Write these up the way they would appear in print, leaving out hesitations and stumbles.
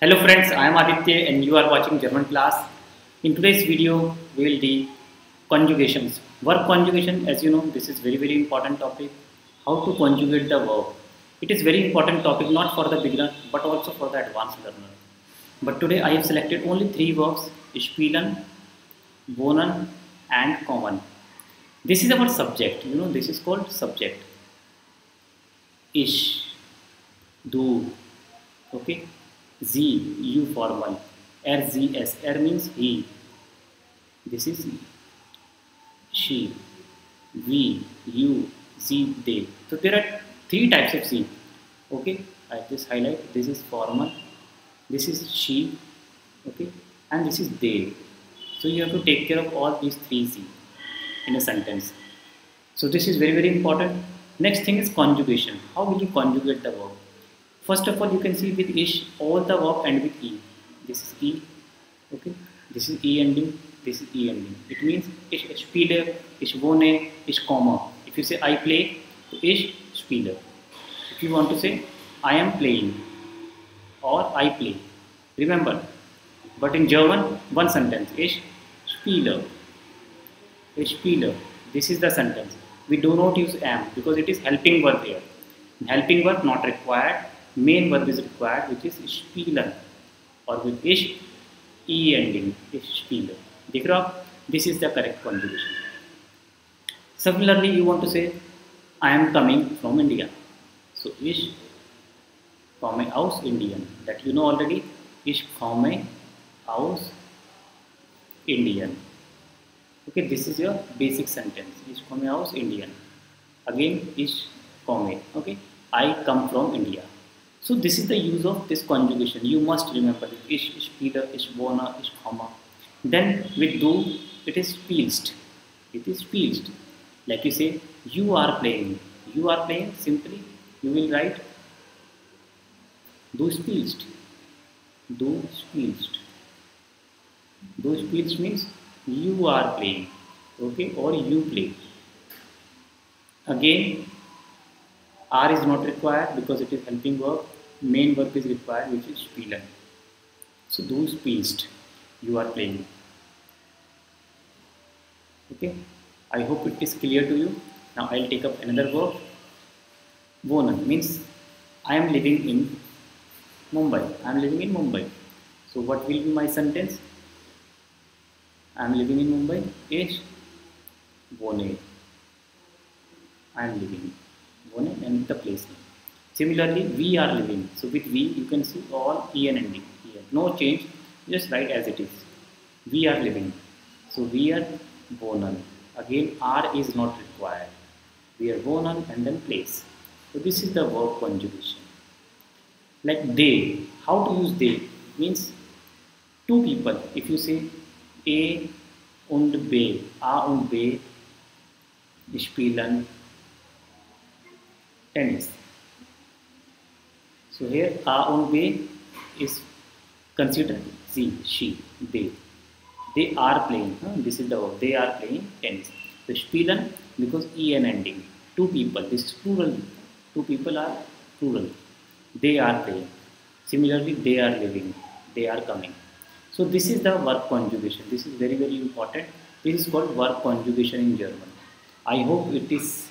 Hello friends, I am Aditya and you are watching Germanclass. In today's video, we will do conjugations. Verb conjugation, as you know, this is very important topic. How to conjugate the verb. It is very important topic not for the beginner but also for the advanced learner. But today I have selected only three verbs: spielen, wohnen and kommen. This is our subject. You know, this is called subject. Ich, du, okay. Z, U formal, RZS, R means he, this is she, we, you, Z, they. So there are three types of Z, okay, I just highlight, this is formal, this is she, okay, and this is they. So you have to take care of all these three Z in a sentence. So this is very important. Next thing is conjugation. How will you conjugate the verb? First of all, you can see with ish, all the verb end with e. This is e, okay. This is e ending. This is e ending. It means ich spiele, ich wohne, ich komme. If you say I play, ich spiele. If you want to say I am playing or I play, remember. But in German, one sentence: ich spiele, ich spiele. This is the sentence. We do not use am because it is helping verb here. Helping verb not required. Main verb is required, which is spielen, or with ish, e ending, ish spielen. This is the correct conjugation. Similarly, you want to say I am coming from India. So ich komme aus Indien. That you know already. Ich komme aus Indien. Okay, this is your basic sentence. Ich komme aus Indien. Again, ich komme. Okay, I come from India. So this is the use of this conjugation. You must remember it. Ich spiele, ich wohne, ich komme. Then with do, it is spielst. It is spielst. Like you say, you are playing. You are playing. Simply, you will write du spielst. Du spielst. Du spielst means you are playing. Okay, or you play. Again, R is not required because it is helping verb. Main verb is required, which is spielen. So du spielst, you are playing. Okay, I hope it is clear to you. Now I will take up another verb. Wohnen means I am living in Mumbai. I am living in Mumbai. So what will be my sentence? I am living in Mumbai. Ich wohne. I am living. And the place name. Similarly, we are living. So with we, you can see all en ending here. No change. Just write as it is. We are living. So we are wohnen. Again, R is not required. We are wohnen and then place. So this is the verb conjugation. Like they. How to use they? Means two people. If you say A und B, A und B spielen tennis. So here A und B is considered she, they. They are playing. This is the verb. They are playing tennis. So spielen because en ending. Two people. This is plural. Two people are plural. They are playing. Similarly, they are living. They are coming. So this is the verb conjugation. This is very important. This is called verb conjugation in German. I hope it is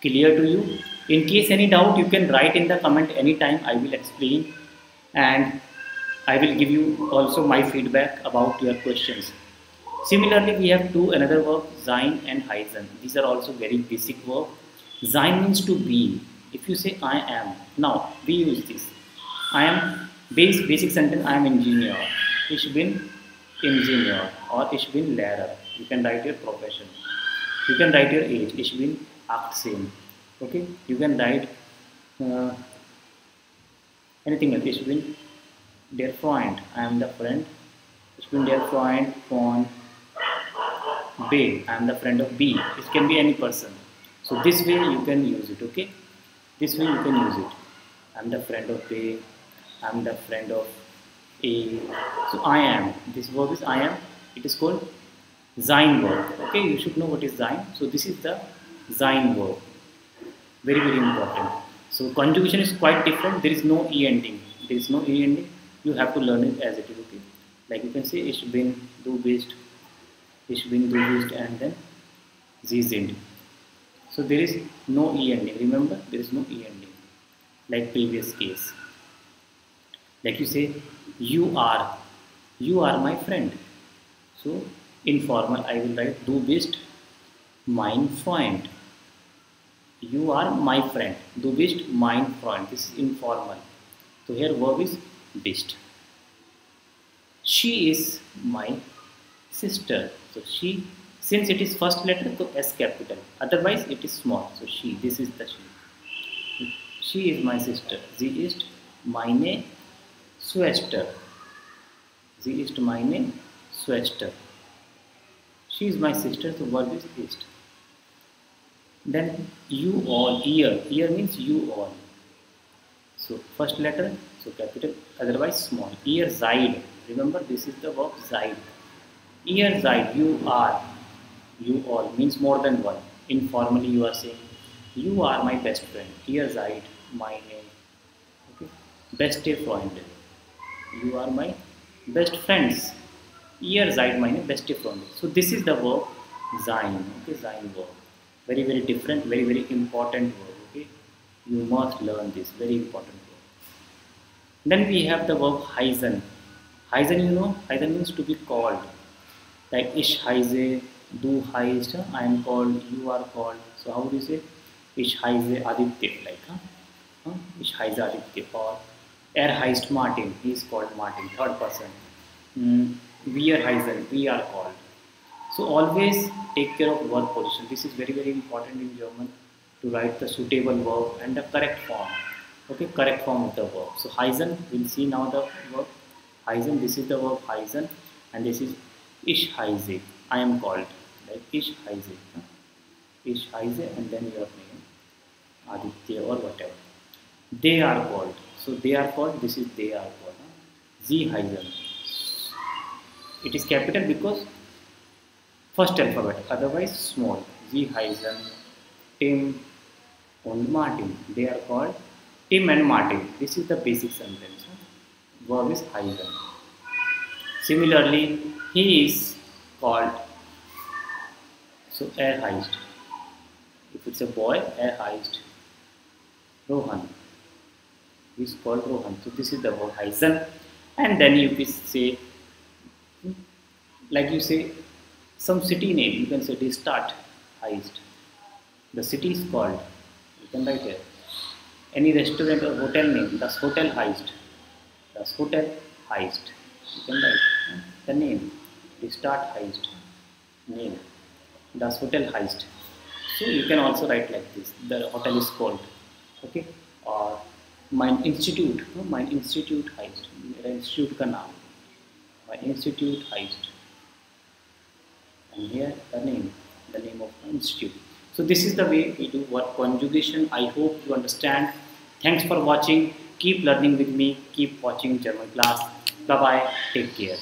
clear to you. In case any doubt, you can write in the comment anytime. I will explain and I will give you also my feedback about your questions. Similarly, we have another verb, sein and heißen. These are also very basic verb. Sein means to be. If you say I am, now we use this. I am basic sentence. I am engineer. Ich bin Ingenieur or ich bin Lehrer. You can write your profession. You can write your age. Ich bin 18. Okay, you can write anything else. Ich bin der Freund. I am the friend. Ich bin der Freund von B. I am the friend of B. It can be any person. So this way you can use it. Okay, this way you can use it. I am the friend of B. I am the friend of A. So I am. This verb is I am. It is called sein verb. Okay, you should know what is sein. So this is the sein verb. Very important. So conjugation is quite different. There is no e ending. There is no e ending. You have to learn it as it is. Okay, like you can say ich bin, du bist, ich bin, du bist, and then sie sind. So there is no e ending. Remember, there is no e ending, like previous case. Like you say, you are my friend. So informal, I will write du bist mein Freund. You are my friend. Du bist mein Freund. This is informal. So here verb is bist. She is my sister. So she, since it is first letter, so S capital. Otherwise it is small. So she, this is the she. She is my sister. Sie ist meine Schwester. Sie ist meine Schwester. She is my sister, so verb is ist. Then you all, ear means you all. So first letter, so capital, otherwise small. Ihr seid, remember this is the verb seid. Ihr seid, you are, you all means more than one. Informally you are saying, you are my best friend. Ihr seid meine, okay, beste Freunde. You are my best friends. Ihr seid meine beste Freunde. So this is the verb sein, okay, sein verb. Very, very different, very, very important verb, okay. You must learn this, very important verb. Then we have the verb heißen. Heißen, you know, heißen means to be called. Like ich heiße, du heißt, I am called, you are called. So how do you say? Ich heiße Aditya, like, ich heiße Aditya. Or heißt Martin, he is called Martin, third person. Wir heißen, we are called. So always take care of verb position. This is very, very important in German, to write the suitable verb and the correct form. Okay, correct form of the verb. So heißen, we'll see now the verb heißen. This is the verb heißen, and this is ich heiße, I am called. Like ich heiße, ich heiße, and then your name Aditya or whatever. They are called. So they are called. This is they are called. Sie heißen. It is capital because first alphabet, otherwise small. Sie heißen Tim and Martin. They are called Tim and Martin. This is the basic sentence. Verb is heißen. Similarly, he is called, so heißt. If it's a boy, heißt Rohan. He is called Rohan. So this is the verb heißen. And then you say, like you say, some city name, you can say the start heißt. The city is called, you can write here. Any restaurant or hotel name, das Hotel heißt. Das Hotel heißt. You can write the name, the start heißt, name. Das Hotel heißt. So you can also write like this, the hotel is called. Okay, or mein Institute, mein Institute heißt. मेरा institute का नाम, my institute heißt. And here the name of the institute. So this is the way we do word conjugation. I hope you understand. Thanks for watching. Keep learning with me. Keep watching German class. Bye bye. Take care.